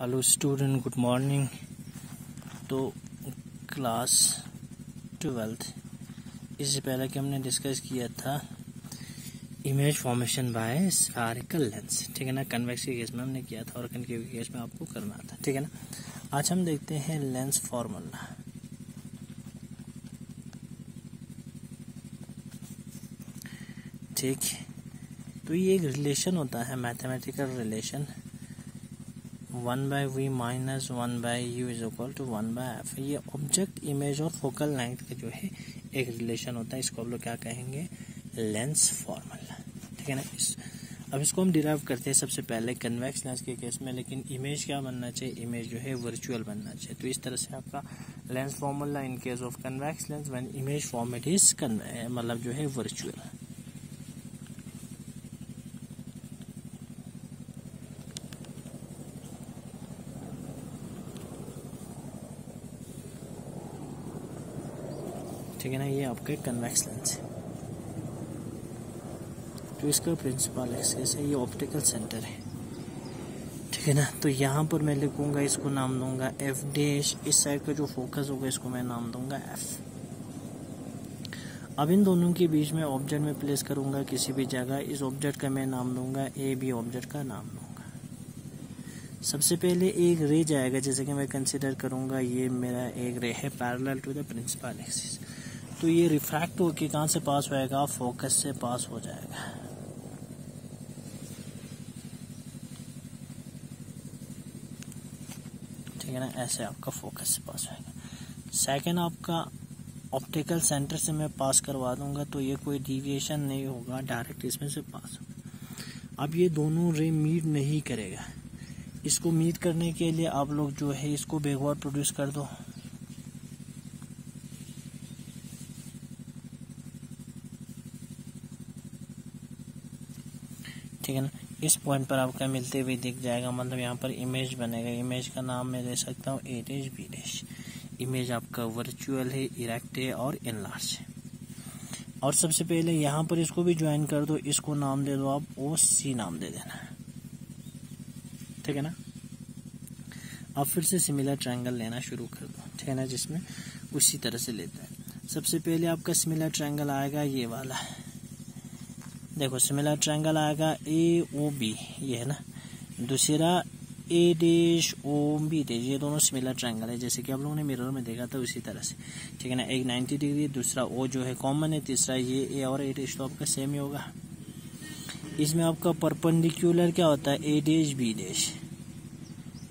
Hello student, good morning. तो class 12 इससे पहले कि हमने डिस्कस किया था image formation by spherical lens, ठीक है ना। कन्वेक्स के केस में हमने किया था और कनकेव के केस में आपको करना था, ठीक है ना। आज हम देखते हैं लेंस फॉर्मूला। ठीक, तो ये एक रिलेशन होता है, mathematical relation 1/v minus 1/u is equal to 1/f। ये ऑब्जेक्ट, इमेज और फोकल लेंथ का जो है एक रिलेशन होता है। इसको हम लोग क्या कहेंगे? लेंस फॉर्मूला, ठीक है ना। अब इसको हम डिराइव करते हैं सबसे पहले कन्वेक्स लेंस के केस में, लेकिन इमेज क्या बनना चाहिए? इमेज जो है वर्चुअल बनना चाहिए। तो इस तरह से आपका lens formula in case of convex lens when image format is मतलब जो है वर्चुअल। ठीक है ना, ये आपका कन्वेक्स लेंस है। तो इसका प्रिंसिपल एक्सिस है, ये ऑप्टिकल सेंटर है, ठीक है ना। तो यहाँ पर मैं लिखूंगा, इसको नाम दूंगा एफ डैश। इस साइड का जो फोकस होगा इसको मैं नाम दूंगा एफ। अब इन दोनों के बीच में ऑब्जेक्ट में प्लेस करूंगा किसी भी जगह। इस ऑब्जेक्ट का मैं नाम दूंगा ए, बी ऑब्जेक्ट का नाम दूंगा। सबसे पहले एक रे जाएगा, जैसे कि मैं कंसिडर करूंगा ये मेरा एक रे है parallel to the principal axis. तो ये रिफ्रैक्ट होकर कहाँ से पास होएगा? फोकस से पास हो जाएगा। ठीक है ना, ऐसे आपका फोकस से पास होएगा। सेकंड, आपका ऑप्टिकल सेंटर से मैं पास करवा दूंगा, तो ये कोई डिविएशन नहीं होगा, डायरेक्ट इसमें से पास होगा। अब ये दोनों रे मीट नहीं करेगा। इसको मीट करने के लिए आप लोग जो है इसको बैकवर्ड प्रोड्यूस कर दो। ठीक है ना, इस पॉइंट पर आपका मिलते हुए दिख जाएगा, मतलब यहाँ पर इमेज बनेगा। इमेज का नाम मैं दे सकता हूँ ए डैश बी डैश। इमेज आपका वर्चुअल है, इरेक्ट है और इनलार्ज है। और सबसे पहले यहाँ पर इसको भी ज्वाइन कर दो, इसको नाम दे दो आप ओ सी नाम दे देना, ठीक है ना। अब फिर से सिमिलर ट्रायंगल लेना शुरू कर दो, ठीक है ना, जिसमें उसी तरह से लेते हैं। सबसे पहले आपका सिमिलर ट्रायंगल आएगा ये वाला, देखो सिमिलर ट्रायंगल आएगा ए ओ बी, ये है ना। दूसरा ए डैश ओ बी डैश, ये दोनों सिमिलर ट्रायंगल है, जैसे कि आप लोगों ने मिरर में देखा था उसी तरह से, ठीक है ना। एक 90 डिग्री, दूसरा ओ जो है कॉमन है, तीसरा ये ए और ए डैश तो आपका सेम ही होगा। इसमें आपका परपेंडिकुलर क्या होता है? A dash B dash,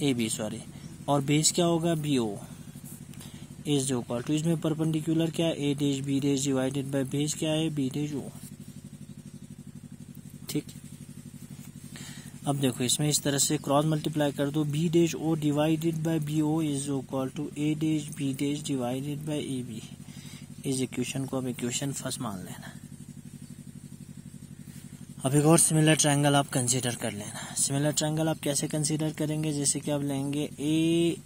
A B sorry, और बेस क्या होगा? B O is equal to, इसमें परपेंडिकुलर क्या है? A dash B dash divided by base क्या है? B dash O. ठीक, अब देखो इसमें इस तरह से क्रॉस मल्टीप्लाई कर दो, B dash O divided by B O is equal to A dash B dash divided by A B. इस इक्वेशन को अब इक्वेशन फर्स्ट मान लेना। अब एक और सिमिलर ट्रायंगल आप कंसीडर कर लेना। सिमिलर ट्रायंगल आप कैसे कंसीडर करेंगे? जैसे कि आप लेंगे A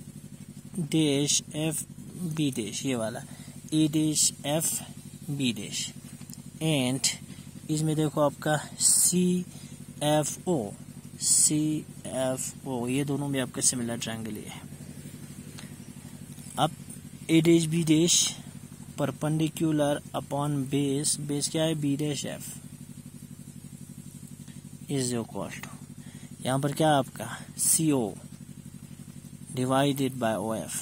dash F B dash, ये वाला A dash F B dash, and इसमें देखो आपका सी एफ ओ, ये दोनों भी आपका सिमिलर ट्रायंगल ही है। अब A dash B dash perpendicular upon base, base क्या है? B dash F is equal to, यहाँ पर क्या है आपका? C O divided by O F.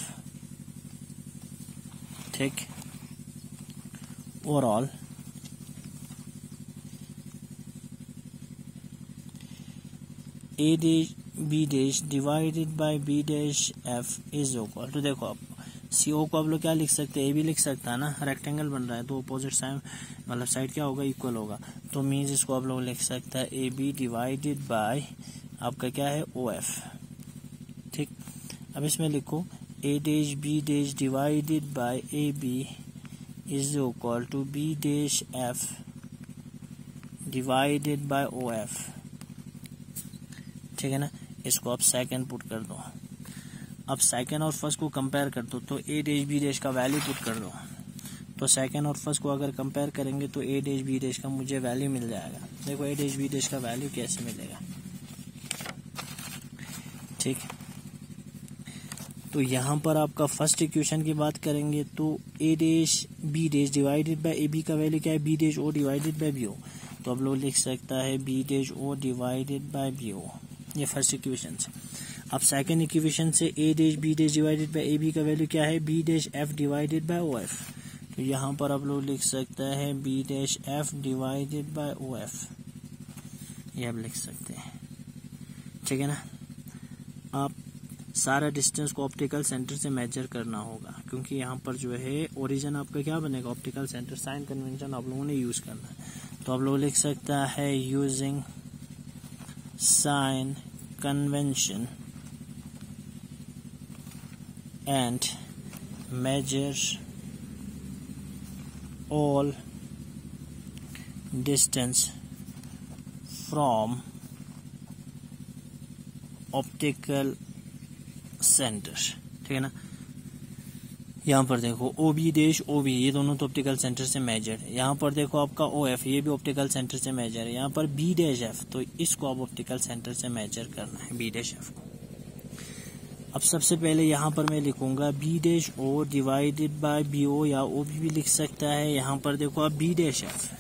ठीक, overall A dash B dash divided by B dash F is equal to, देखो आप सी ओ को आप लोग क्या लिख सकते हैं? ए भी लिख सकता है ना, रेक्टेंगल बन रहा है तो अपोजिट साइड मतलब साइड क्या होगा? इक्वल होगा। तो मीन्स इसको आप लोग लिख सकता है ए बी डिवाइडेड बाय आपका क्या है? O F. ठीक, अब इसमें लिखो A dash B dash divided by A B is equal to B dash F divided by O F, ठीक है ना। इसको आप सेकंड पुट कर दो। अब सेकंड और फर्स्ट को कंपेयर कर दो, तो ए डैश बी डैश का वैल्यू पुट कर दो। तो सेकंड और फर्स्ट को अगर कंपेयर करेंगे तो ए डैश बी डैश का मुझे वैल्यू मिल जाएगा। देखो ए डैश बी डैश का वैल्यू कैसे मिलेगा? ठीक, तो यहाँ पर आपका फर्स्ट इक्वेशन की बात करेंगे तो A dash B dash divided by A B का वैल्यू क्या है, B dash O divided by B O. तो आप लोग लिख सकता है B dash O divided by B O, ये फर्स्ट इक्वेशन से। अब सेकंड इक्वेशन से A dash B dash divided by A B का वैल्यू क्या है, B dash F divided by O F. तो यहाँ पर आप लोग लिख सकता है B dash F divided by O F, ये आप लिख सकते हैं, ठीक है ना। आप सारा डिस्टेंस को ऑप्टिकल सेंटर से मेजर करना होगा, क्योंकि यहाँ पर जो है ओरिजिन आपका क्या बनेगा, ऑप्टिकल सेंटर। साइन कन्वेंशन आप लोगों ने यूज करना है। तो आप लोग लिख सकता है using sign convention and measure all distance from optical centre, ठीक है ना। यहाँ पर देखो O B dash O B, ये दोनों तो ऑप्टिकल सेंटर से मेजर है। यहाँ पर देखो आपका ओ एफ, ये भी ऑप्टिकल सेंटर से मेजर है। यहाँ पर बी डैश एफ, तो इसको आप ऑप्टिकल सेंटर से मेजर करना है, बी डैश एफ को। अब सबसे पहले यहाँ पर मैं लिखूंगा B dash O divided by B O, या ओ भी लिख सकता है। यहाँ पर देखो आप B dash F,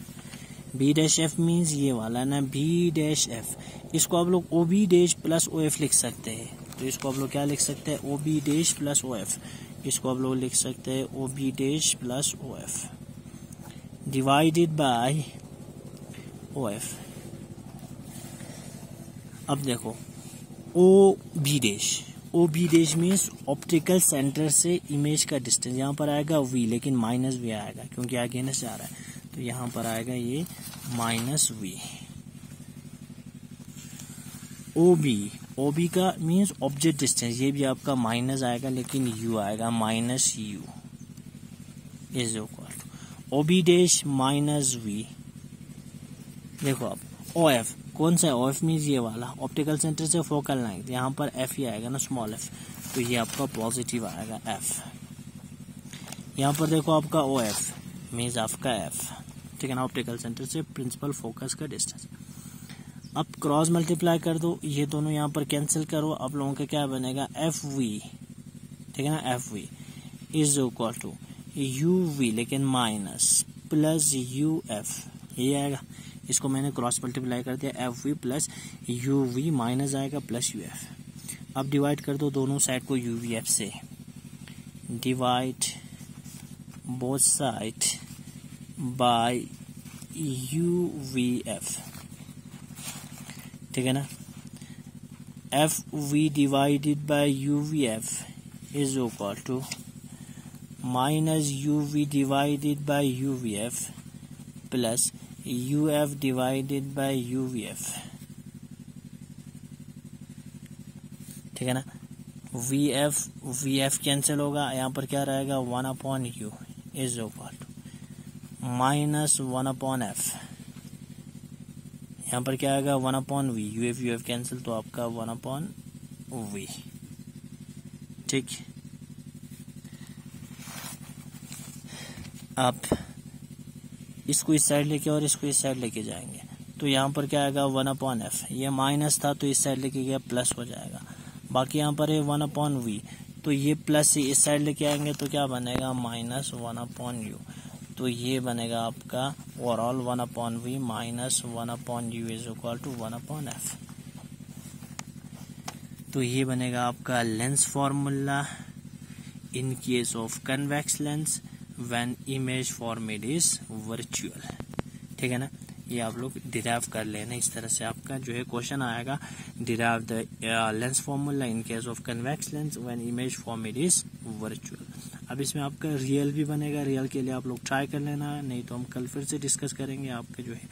B dash F means ये वाला ना, बी डैश एफ, इसको आप लोग O B dash plus O F लिख सकते हैं। तो इसको आप लोग क्या लिख सकते हैं, O B dash plus O F, इसको आप लोग लिख सकते हैं O B dash plus O F divided by O F. अब देखो O B dash means optical centre से इमेज का डिस्टेंस, यहाँ पर आएगा वी, लेकिन माइनस वी आएगा क्योंकि आगे न जा रहा है, तो यहाँ पर आएगा ये माइनस वी। ओ बी का मीन्स ऑब्जेक्ट डिस्टेंस, ये भी आपका माइनस आएगा लेकिन यू आएगा, minus U is equal to O B dash minus V. देखो आप ओ एफ, कौन सा है ओ एफ मीन्स ये वाला, ऑप्टिकल सेंटर से फोकल लेंथ, यहाँ पर एफ ही आएगा ना, स्मॉल एफ, तो ये आपका पॉजिटिव आएगा एफ। यहाँ पर देखो आपका ओ एफ मीन्स आपका एफ, ठीक है ना, ऑप्टिकल सेंटर से प्रिंसिपल फोकस का डिस्टेंस। अब क्रॉस मल्टीप्लाई कर दो, ये दोनों यहाँ पर कैंसिल करो, आप लोगों का क्या बनेगा, एफ वी, ठीक है ना, F V is equal to U V, लेकिन माइनस प्लस यू एफ, ये आएगा। इसको मैंने क्रॉस मल्टीप्लाई कर दिया, F V plus U V minus आएगा प्लस यू एफ। अब डिवाइड कर दो दोनों साइड को यू वी एफ से, divide both side by U V F, ठीक है ना। F V divided by U V F is equal to minus U V divided by U V F plus U F divided by U V F, ठीक है ना। V F cancel होगा, यहाँ पर क्या रहेगा, 1 U is equal to minus 1 F, यहाँ पर क्या आएगा 1 वी, यू एफ कैंसिल, तो आपका 1 वी, ठीक। आप इसको इस साइड लेके और इसको इस साइड लेके जाएंगे, तो यहाँ पर क्या आएगा 1 एफ, ये माइनस था तो इस साइड लेके गया प्लस हो जाएगा। बाकी यहाँ पर है 1 वी, तो ये प्लस से इस साइड लेके आएंगे तो क्या बनेगा, माइनस 1 यू, तो ये बनेगा आपका overall 1 V minus 1 U is equal to 1 F. तो ये बनेगा आपका lens formula in case of convex lens when image format is virtual, ठीक है ना। ये आप लोग डिराइव कर लेना, इस तरह से आपका जो है क्वेश्चन आएगा, derive the lens formula in case of convex lens when image format is virtual. अब इसमें आपका रियल भी बनेगा, रियल के लिए आप लोग ट्राई कर लेना, नहीं तो हम कल फिर से डिस्कस करेंगे आपके जो है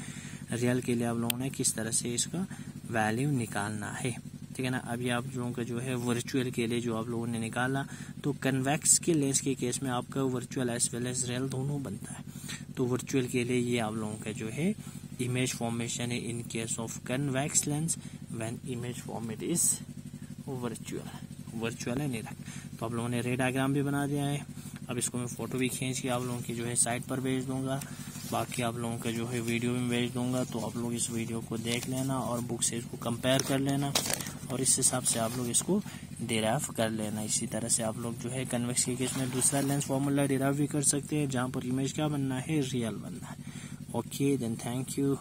रियल के लिए आप लोगों ने किस तरह से इसका वैल्यू निकालना है, ठीक है ना। अभी आप लोगों का जो है वर्चुअल के लिए जो आप लोगों ने निकाला, तो कन्वेक्स के लेंस के केस में आपका virtual as well as real दोनों बनता है। तो वर्चुअल के लिए ये आप लोगों का जो है इमेज फॉर्मेशन है इन case of convex lens when image format is virtual है निरक। तो आप लोगों ने रे डायग्राम भी बना दिया है। अब इसको मैं फोटो भी खींच के आप लोगों की जो है साइट पर भेज दूंगा, बाकी आप लोगों का जो है वीडियो भी भेज दूंगा, तो आप लोग इस वीडियो को देख लेना और बुक से इसको कंपेयर कर लेना और इस हिसाब से आप लोग इसको डिराइव कर लेना। इसी तरह से आप लोग जो है कन्वेक्स के केस में दूसरा लेंस फॉर्मूला डिराइव भी कर सकते हैं, जहाँ पर इमेज क्या बनना है, रियल बनना है। Okay then, thank you.